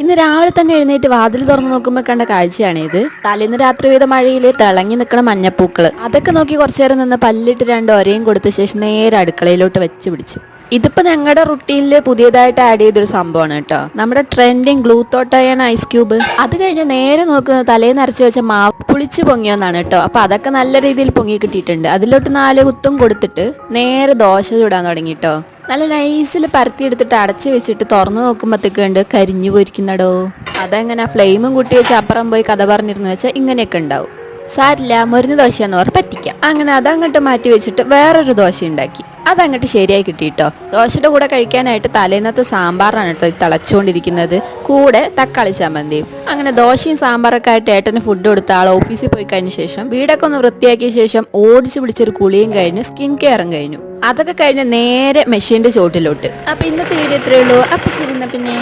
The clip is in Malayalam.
ഇന്ന് രാവിലെ തന്നെ എഴുന്നേറ്റ് വാതിൽ തുറന്നു നോക്കുമ്പോൾ കണ്ട കാഴ്ചയാണിത്. തലേന്ന് രാത്രി പെയ്ത മഴയിൽ തിളങ്ങി നിൽക്കണ മഞ്ഞപ്പൂക്കള്. അതൊക്കെ നോക്കി കുറച്ചു നേരം നിന്ന് പല്ലിട്ട് രണ്ട് ഒരയും കൊടുത്ത ശേഷം നേരെ അടുക്കളയിലോട്ട് വെച്ച് പിടിച്ചു. ഇതിപ്പോ ഞങ്ങളുടെ റുട്ടീനിൽ പുതിയതായിട്ട് ആഡ് ചെയ്തൊരു സംഭവമാണ് കേട്ടോ. നമ്മുടെ ട്രെൻഡിങ് ഗ്ലൂത്തോട്ടയാണ് ഐസ് ക്യൂബ്. അത് കഴിഞ്ഞ് നേരെ നോക്കുന്നത് തലേന്ന് അരച്ച് വെച്ച മാവ് പുളിച്ച് പൊങ്ങിയെന്നാണ് കേട്ടോ. അപ്പൊ അതൊക്കെ നല്ല രീതിയിൽ പൊങ്ങി കിട്ടിയിട്ടുണ്ട്. അതിലോട്ട് 4 കുത്തും കൊടുത്തിട്ട് നേരെ ദോശ ചൂടാൻ തുടങ്ങിട്ടോ. നല്ല നൈസിൽ പരത്തിയെടുത്തിട്ട് അടച്ചു വെച്ചിട്ട് തുറന്നു നോക്കുമ്പോഴത്തേക്ക് ഉണ്ട് കരിഞ്ഞു പോയിരിക്കുന്നടോ. അതെങ്ങനെ ഫ്ലെയിമും കുട്ടി വെച്ച് അപ്പുറം പോയി കഥ പറഞ്ഞിരുന്നു വെച്ചാൽ ഇങ്ങനെയൊക്കെ ഉണ്ടാവും. സാരില്ല, മുരിഞ്ഞ ദോശയെന്ന് പറഞ്ഞ് പറ്റിക്കാം. അങ്ങനെ അതങ്ങോട്ട് മാറ്റി വെച്ചിട്ട് വേറൊരു ദോശ ഉണ്ടാക്കി. അതങ്ങോട്ട് ശരിയായി കിട്ടിയിട്ടോ. ദോശയുടെ കൂടെ കഴിക്കാനായിട്ട് തലേന്നത്തെ സാമ്പാറാണ് കേട്ടോ തിളച്ചുകൊണ്ടിരിക്കുന്നത്. കൂടെ തക്കാളി ചമ്മന്തിയും. അങ്ങനെ ദോശയും സാമ്പാറൊക്കെ ആയിട്ട് ഏട്ടന് ഫുഡ് കൊടുത്ത ആൾ ഓഫീസിൽ പോയി കഴിഞ്ഞ ശേഷം വീടൊക്കെ ഒന്ന് വൃത്തിയാക്കിയ ശേഷം ഓടിച്ചു പിടിച്ചൊരു കുളിയും കഴിഞ്ഞു, സ്കിൻ കെയറും കഴിഞ്ഞു. അതൊക്കെ കഴിഞ്ഞ് നേരെ മെഷീന്റെ ചോട്ടിലോട്ട്. അപ്പൊ ഇന്നത്തെ വീഡിയോ ഇത്രയേ ഉള്ളൂ. അപ്പൊ ശരി, എന്നാ പിന്നെ.